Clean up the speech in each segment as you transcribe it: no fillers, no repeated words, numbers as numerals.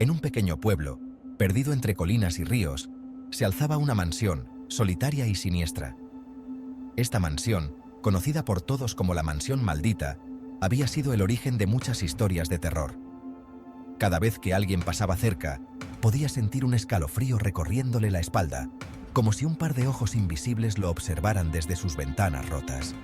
En un pequeño pueblo, perdido entre colinas y ríos, se alzaba una mansión, solitaria y siniestra. Esta mansión, conocida por todos como la Mansión Maldita, había sido el origen de muchas historias de terror. Cada vez que alguien pasaba cerca, podía sentir un escalofrío recorriéndole la espalda, como si un par de ojos invisibles lo observaran desde sus ventanas rotas.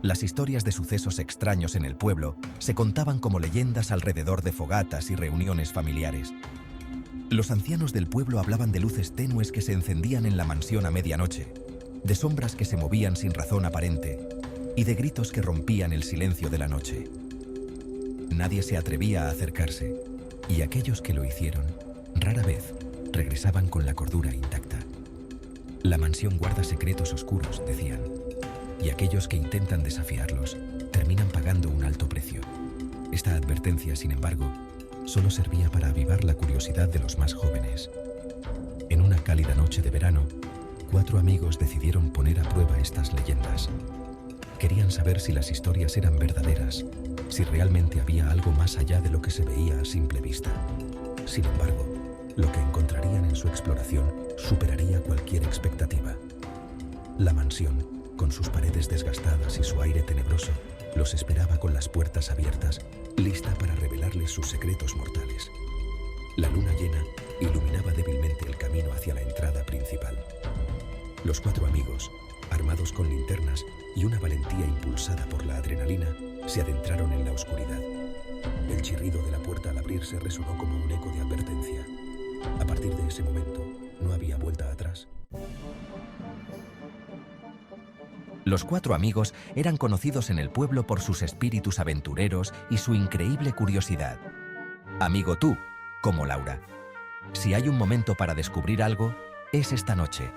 Las historias de sucesos extraños en el pueblo se contaban como leyendas alrededor de fogatas y reuniones familiares. Los ancianos del pueblo hablaban de luces tenues que se encendían en la mansión a medianoche, de sombras que se movían sin razón aparente y de gritos que rompían el silencio de la noche. Nadie se atrevía a acercarse, y aquellos que lo hicieron, rara vez, regresaban con la cordura intacta. La mansión guarda secretos oscuros, decían, y aquellos que intentan desafiarlos terminan pagando un alto precio. Esta advertencia, sin embargo, solo servía para avivar la curiosidad de los más jóvenes. En una cálida noche de verano, 4 amigos decidieron poner a prueba estas leyendas. Querían saber si las historias eran verdaderas, si realmente había algo más allá de lo que se veía a simple vista. Sin embargo, lo que encontrarían en su exploración superaría cualquier expectativa. La mansión, con sus paredes desgastadas y su aire tenebroso, los esperaba con las puertas abiertas, lista para revelarles sus secretos mortales. La luna llena iluminaba débilmente el camino hacia la entrada principal. Los 4 amigos, armados con linternas y una valentía impulsada por la adrenalina, se adentraron en la oscuridad. El chirrido de la puerta al abrirse resonó como un eco de advertencia. A partir de ese momento, no había vuelta atrás. Los 4 amigos eran conocidos en el pueblo por sus espíritus aventureros y su increíble curiosidad. Amigo tú, como Laura. Si hay un momento para descubrir algo, es esta noche.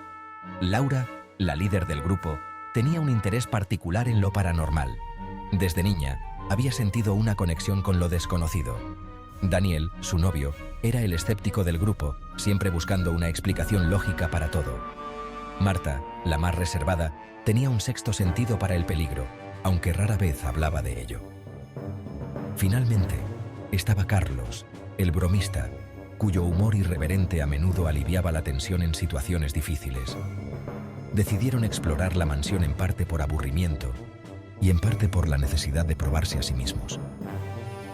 Laura, la líder del grupo, tenía un interés particular en lo paranormal. Desde niña, había sentido una conexión con lo desconocido. Daniel, su novio, era el escéptico del grupo, siempre buscando una explicación lógica para todo. Marta, la más reservada, tenía un sexto sentido para el peligro, aunque rara vez hablaba de ello. Finalmente, estaba Carlos, el bromista, cuyo humor irreverente a menudo aliviaba la tensión en situaciones difíciles. Decidieron explorar la mansión en parte por aburrimiento y en parte por la necesidad de probarse a sí mismos.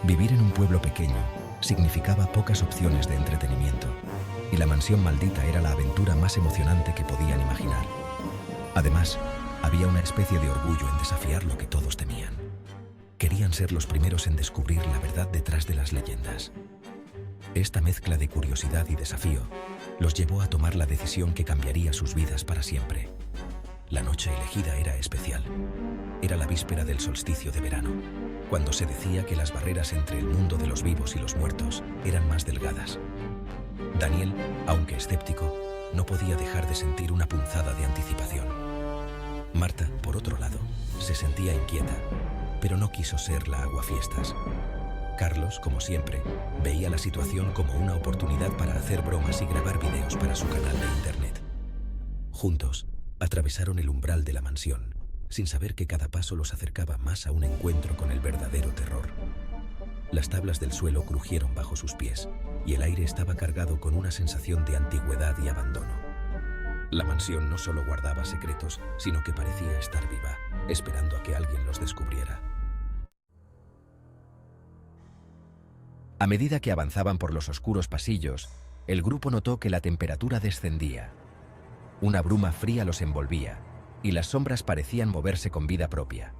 Vivir en un pueblo pequeño significaba pocas opciones de entretenimiento, y la Mansión Maldita era la aventura más emocionante que podían imaginar. Además, había una especie de orgullo en desafiar lo que todos temían. Querían ser los primeros en descubrir la verdad detrás de las leyendas. Esta mezcla de curiosidad y desafío los llevó a tomar la decisión que cambiaría sus vidas para siempre. La noche elegida era especial. Era la víspera del solsticio de verano, cuando se decía que las barreras entre el mundo de los vivos y los muertos eran más delgadas. Daniel, aunque escéptico, no podía dejar de sentir una punzada de anticipación. Marta, por otro lado, se sentía inquieta, pero no quiso ser la aguafiestas. Carlos, como siempre, veía la situación como una oportunidad para hacer bromas y grabar videos para su canal de internet. Juntos, atravesaron el umbral de la mansión, sin saber que cada paso los acercaba más a un encuentro con el verdadero terror. Las tablas del suelo crujieron bajo sus pies, y el aire estaba cargado con una sensación de antigüedad y abandono. La mansión no solo guardaba secretos, sino que parecía estar viva, esperando a que alguien los descubriera. A medida que avanzaban por los oscuros pasillos, el grupo notó que la temperatura descendía. Una bruma fría los envolvía, y las sombras parecían moverse con vida propia.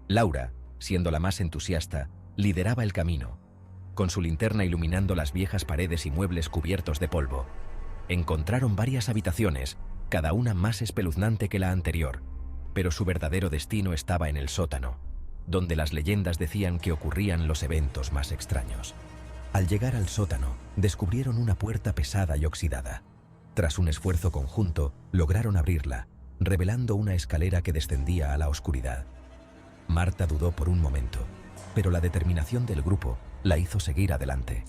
Laura, siendo la más entusiasta, lideraba el camino, con su linterna iluminando las viejas paredes y muebles cubiertos de polvo. Encontraron varias habitaciones, cada una más espeluznante que la anterior, pero su verdadero destino estaba en el sótano, donde las leyendas decían que ocurrían los eventos más extraños. Al llegar al sótano, descubrieron una puerta pesada y oxidada. Tras un esfuerzo conjunto, lograron abrirla, revelando una escalera que descendía a la oscuridad. Marta dudó por un momento, pero la determinación del grupo la hizo seguir adelante.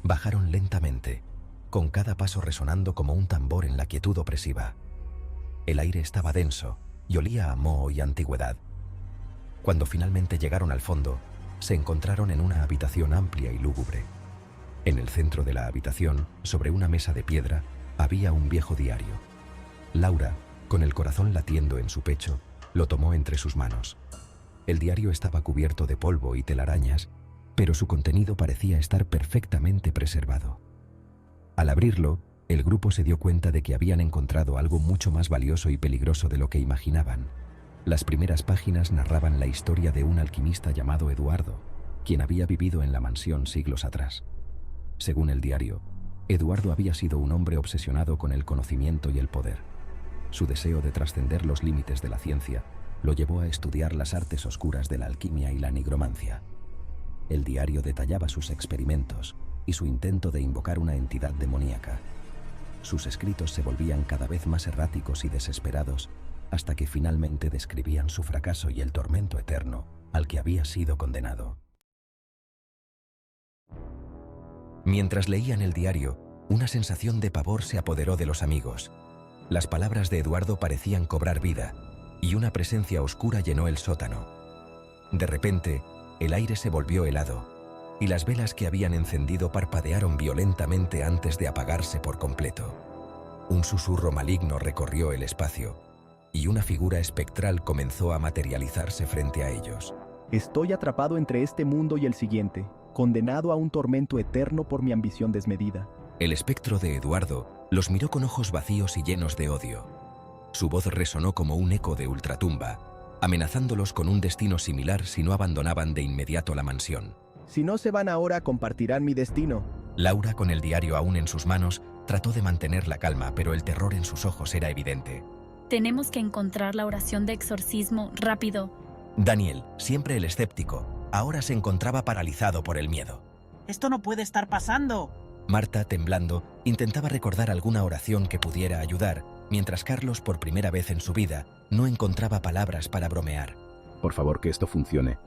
Bajaron lentamente, con cada paso resonando como un tambor en la quietud opresiva. El aire estaba denso y olía a moho y antigüedad. Cuando finalmente llegaron al fondo, se encontraron en una habitación amplia y lúgubre. En el centro de la habitación, sobre una mesa de piedra, había un viejo diario. Laura, con el corazón latiendo en su pecho, lo tomó entre sus manos. El diario estaba cubierto de polvo y telarañas, pero su contenido parecía estar perfectamente preservado. Al abrirlo, el grupo se dio cuenta de que habían encontrado algo mucho más valioso y peligroso de lo que imaginaban. Las primeras páginas narraban la historia de un alquimista llamado Eduardo, quien había vivido en la mansión siglos atrás. Según el diario, Eduardo había sido un hombre obsesionado con el conocimiento y el poder. Su deseo de trascender los límites de la ciencia lo llevó a estudiar las artes oscuras de la alquimia y la nigromancia. El diario detallaba sus experimentos y su intento de invocar una entidad demoníaca. Sus escritos se volvían cada vez más erráticos y desesperados, hasta que finalmente describían su fracaso y el tormento eterno al que había sido condenado. Mientras leían el diario, una sensación de pavor se apoderó de los amigos. Las palabras de Eduardo parecían cobrar vida, y una presencia oscura llenó el sótano. De repente, el aire se volvió helado, y las velas que habían encendido parpadearon violentamente antes de apagarse por completo. Un susurro maligno recorrió el espacio, y una figura espectral comenzó a materializarse frente a ellos. Estoy atrapado entre este mundo y el siguiente, condenado a un tormento eterno por mi ambición desmedida. El espectro de Eduardo los miró con ojos vacíos y llenos de odio. Su voz resonó como un eco de ultratumba, amenazándolos con un destino similar si no abandonaban de inmediato la mansión. Si no se van ahora, compartirán mi destino. Laura, con el diario aún en sus manos, trató de mantener la calma, pero el terror en sus ojos era evidente. Tenemos que encontrar la oración de exorcismo rápido. Daniel, siempre el escéptico, ahora se encontraba paralizado por el miedo. ¡Esto no puede estar pasando! Marta, temblando, intentaba recordar alguna oración que pudiera ayudar, mientras Carlos, por primera vez en su vida, no encontraba palabras para bromear. Por favor, que esto funcione.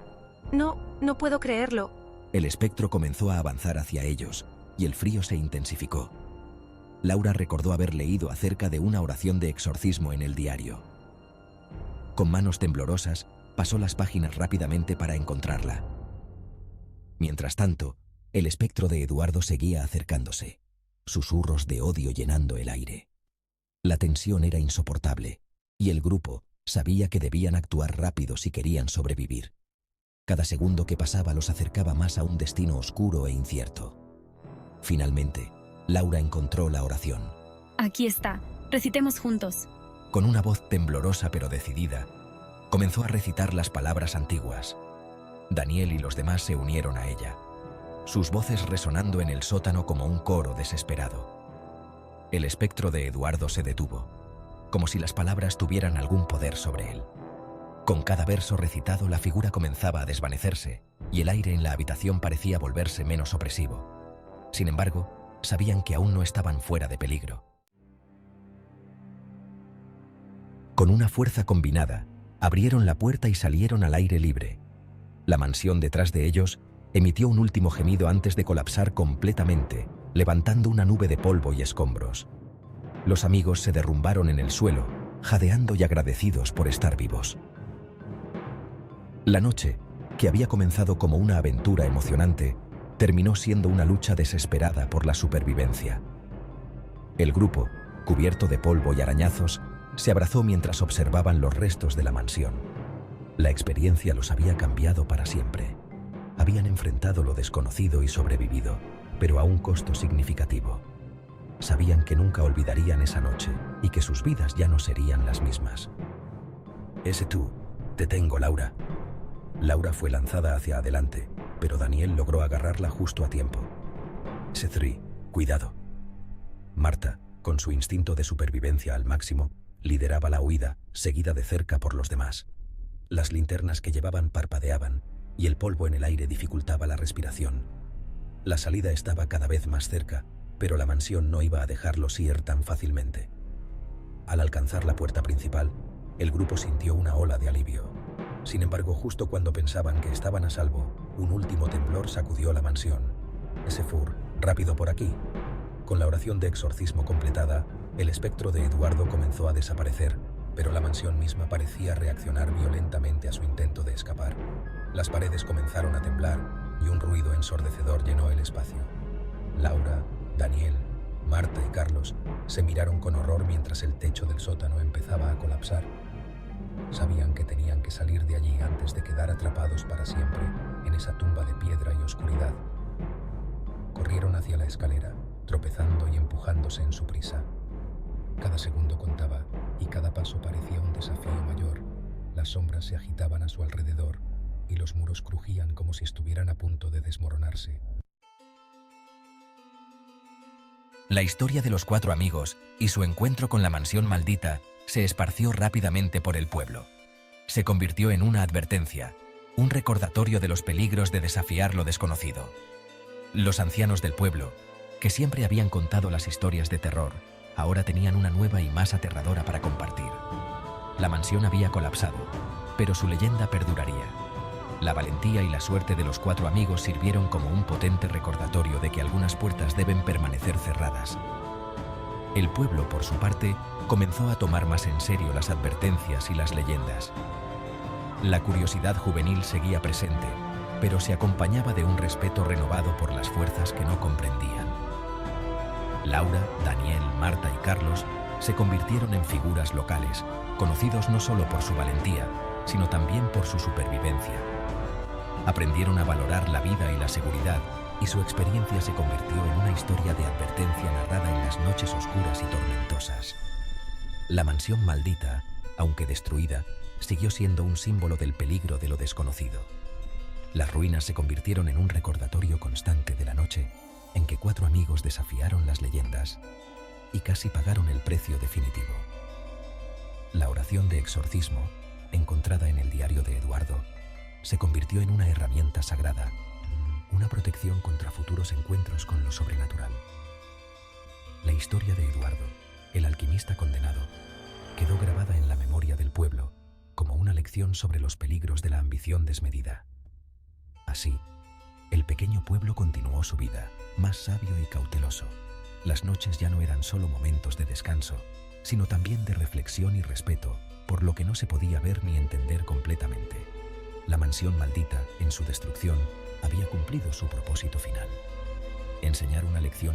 No puedo creerlo. El espectro comenzó a avanzar hacia ellos, y el frío se intensificó. Laura recordó haber leído acerca de una oración de exorcismo en el diario. Con manos temblorosas, pasó las páginas rápidamente para encontrarla. Mientras tanto, el espectro de Eduardo seguía acercándose, susurros de odio llenando el aire. La tensión era insoportable, y el grupo sabía que debían actuar rápido si querían sobrevivir. Cada segundo que pasaba los acercaba más a un destino oscuro e incierto. Finalmente, Laura encontró la oración. Aquí está. Recitemos juntos. Con una voz temblorosa pero decidida, comenzó a recitar las palabras antiguas. Daniel y los demás se unieron a ella, sus voces resonando en el sótano como un coro desesperado. El espectro de Eduardo se detuvo, como si las palabras tuvieran algún poder sobre él. Con cada verso recitado, la figura comenzaba a desvanecerse, y el aire en la habitación parecía volverse menos opresivo. Sin embargo, sabían que aún no estaban fuera de peligro. Con una fuerza combinada, abrieron la puerta y salieron al aire libre. La mansión detrás de ellos emitió un último gemido antes de colapsar completamente, levantando una nube de polvo y escombros. Los amigos se derrumbaron en el suelo, jadeando y agradecidos por estar vivos. La noche, que había comenzado como una aventura emocionante, terminó siendo una lucha desesperada por la supervivencia. El grupo, cubierto de polvo y arañazos, se abrazó mientras observaban los restos de la mansión. La experiencia los había cambiado para siempre. Habían enfrentado lo desconocido y sobrevivido, pero a un costo significativo. Sabían que nunca olvidarían esa noche y que sus vidas ya no serían las mismas. «Ese tú, te tengo, Laura». Laura fue lanzada hacia adelante, pero Daniel logró agarrarla justo a tiempo. «Cethri, cuidado». Marta, con su instinto de supervivencia al máximo, lideraba la huida, seguida de cerca por los demás. Las linternas que llevaban parpadeaban, y el polvo en el aire dificultaba la respiración. La salida estaba cada vez más cerca, pero la mansión no iba a dejarlos ir tan fácilmente. Al alcanzar la puerta principal, el grupo sintió una ola de alivio. Sin embargo, justo cuando pensaban que estaban a salvo, un último temblor sacudió la mansión. «Sefur, rápido por aquí». Con la oración de exorcismo completada, el espectro de Eduardo comenzó a desaparecer, pero la mansión misma parecía reaccionar violentamente a su intento de escapar. Las paredes comenzaron a temblar y un ruido ensordecedor llenó el espacio. Laura, Daniel, Marta y Carlos se miraron con horror mientras el techo del sótano empezaba a colapsar. Sabían que tenían que salir de allí antes de quedar atrapados para siempre en esa tumba de piedra y oscuridad. Corrieron hacia la escalera, tropezando y empujándose en su prisa. Cada segundo contaba y cada paso parecía un desafío mayor. Las sombras se agitaban a su alrededor y los muros crujían como si estuvieran a punto de desmoronarse. La historia de los 4 amigos y su encuentro con la mansión maldita se esparció rápidamente por el pueblo. Se convirtió en una advertencia, un recordatorio de los peligros de desafiar lo desconocido. Los ancianos del pueblo, que siempre habían contado las historias de terror, ahora tenían una nueva y más aterradora para compartir. La mansión había colapsado, pero su leyenda perduraría. La valentía y la suerte de los 4 amigos sirvieron como un potente recordatorio de que algunas puertas deben permanecer cerradas. El pueblo, por su parte, comenzó a tomar más en serio las advertencias y las leyendas. La curiosidad juvenil seguía presente, pero se acompañaba de un respeto renovado por las fuerzas que no comprendían. Laura, Daniel, Marta y Carlos se convirtieron en figuras locales, conocidos no solo por su valentía, sino también por su supervivencia. Aprendieron a valorar la vida y la seguridad, y su experiencia se convirtió en una historia de advertencia narrada en las noches oscuras y tormentosas. La mansión maldita, aunque destruida, siguió siendo un símbolo del peligro de lo desconocido. Las ruinas se convirtieron en un recordatorio constante de la noche en que 4 amigos desafiaron las leyendas y casi pagaron el precio definitivo. La oración de exorcismo, encontrada en el diario de Eduardo, se convirtió en una herramienta sagrada, una protección contra futuros encuentros con lo sobrenatural. La historia de Eduardo, el alquimista condenado, quedó grabada en la memoria del pueblo como una lección sobre los peligros de la ambición desmedida. Así, el pequeño pueblo continuó su vida, más sabio y cauteloso. Las noches ya no eran solo momentos de descanso, sino también de reflexión y respeto por lo que no se podía ver ni entender completamente. La mansión maldita, en su destrucción, había cumplido su propósito final: enseñar una lección